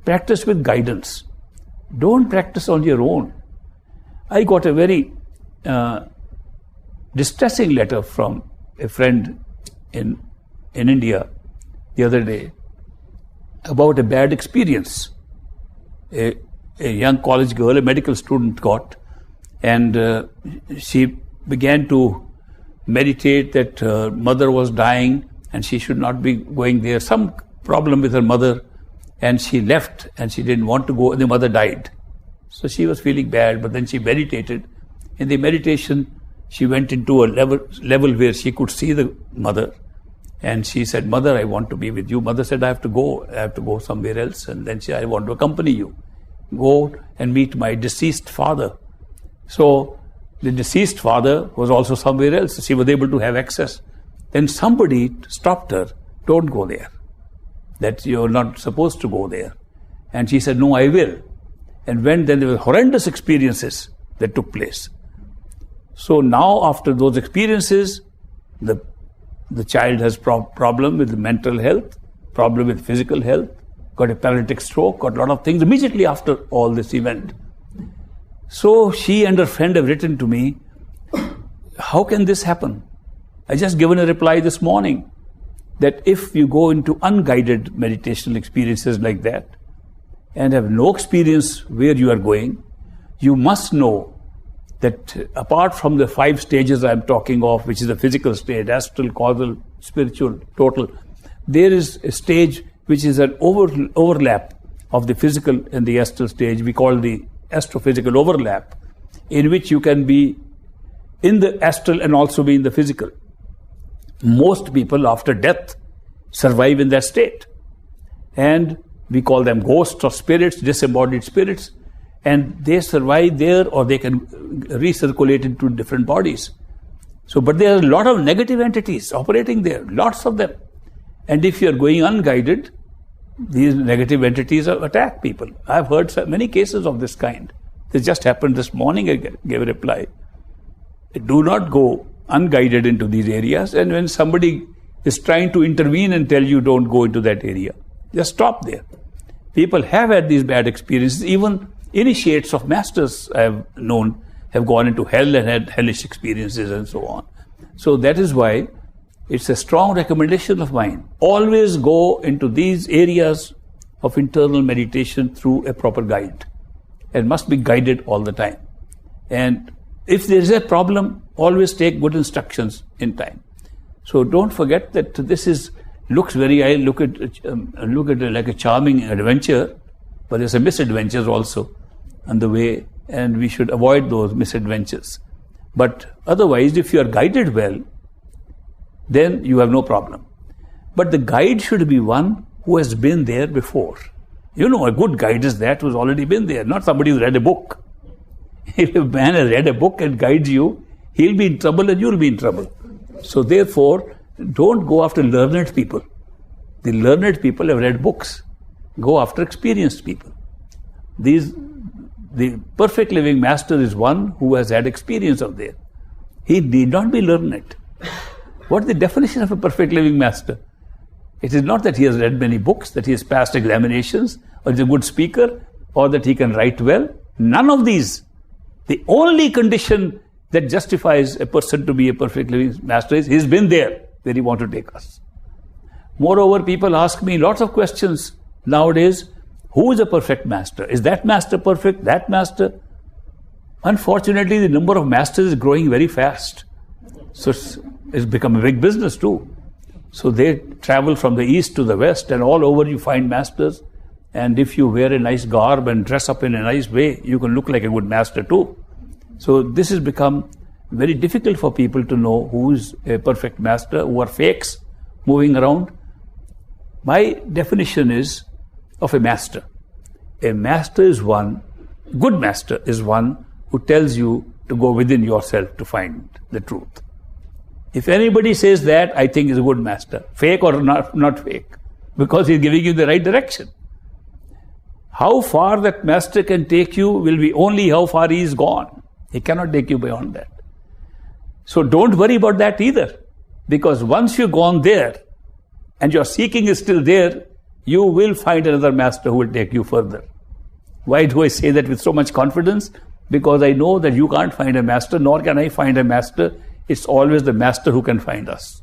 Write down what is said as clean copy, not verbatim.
practice with guidance. Don't practice on your own. I got a very distressing letter from a friend in India the other day about a bad experience a young college girl, a medical student, got, and she began to meditate that her mother was dying and she should not be going there. Some problem with her mother, and she left and she didn't want to go, and the mother died. So she was feeling bad, but then she meditated. In the meditation, she went into a level where she could see the mother, and she said, "Mother, I want to be with you." Mother said, I have to go somewhere else. And then she said, "I want to accompany you. Go and meet my deceased father." So the deceased father was also somewhere else. She was able to have access. Then somebody stopped her. "Don't go there. That you're not supposed to go there." And she said, "No, I will." And then there were horrendous experiences that took place. So now, after those experiences, the child has problem with mental health, problem with physical health, got a paralytic stroke, got a lot of things immediately after all this event. So she and her friend have written to me, "How can this happen?" I just given a reply this morning that if you go into unguided meditational experiences like that and have no experience where you are going, you must know that apart from the 5 stages I'm talking of, which is the physical state, astral, causal, spiritual, total, there is a stage which is an overlap of the physical and the astral stage. We call the astrophysical overlap, in which you can be in the astral and also be in the physical. Most people after death survive in that state, and we call them ghosts or spirits, disembodied spirits, and they survive there, or they can recirculate into different bodies. So, but there are a lot of negative entities operating there, lots of them. And if you are going unguided, these negative entities attack people. I've heard many cases of this kind. This just happened this morning. I gave a reply. Do not go unguided into these areas, and when somebody is trying to intervene and tell you don't go into that area, just stop there. People have had these bad experiences. Even initiates of masters I have known have gone into hell and had hellish experiences and so on. So that is why it's a strong recommendation of mine. Always go into these areas of internal meditation through a proper guide, and must be guided all the time. And if there is a problem, always take good instructions in time. So don't forget that this looks very. I look at it like a charming adventure, but there's a misadventures also on the way, and we should avoid those misadventures. But otherwise, if you are guided well, then you have no problem. But the guide should be one who has been there before. You know, a good guide is that who's already been there, not somebody who read a book. If a man has read a book and guides you, he'll be in trouble and you'll be in trouble. So therefore, don't go after learned people. The learned people have read books. Go after experienced people. The perfect living master is one who has had experience of there. He need not be learned. What is the definition of a perfect living master? It is not that he has read many books, that he has passed examinations, or is a good speaker, or that he can write well. None of these. The only condition that justifies a person to be a perfect living master is he's been there where he wants to take us. Moreover, people ask me lots of questions nowadays. Who is a perfect master? Is that master perfect? That master? Unfortunately, the number of masters is growing very fast. So it's become a big business too. So they travel from the east to the west, and all over you find masters. And if you wear a nice garb and dress up in a nice way, you can look like a good master too. So this has become very difficult for people to know who is a perfect master, who are fakes moving around. My definition is of a master. A master is one, good master is one who tells you to go within yourself to find the truth. If anybody says that, I think is a good master, fake or not fake, because he's giving you the right direction. How far that master can take you will be only how far he is gone. He cannot take you beyond that. So don't worry about that either, because once you've gone there and your seeking is still there, you will find another master who will take you further. Why do I say that with so much confidence? Because I know that you can't find a master, nor can I find a master. It's always the master who can find us.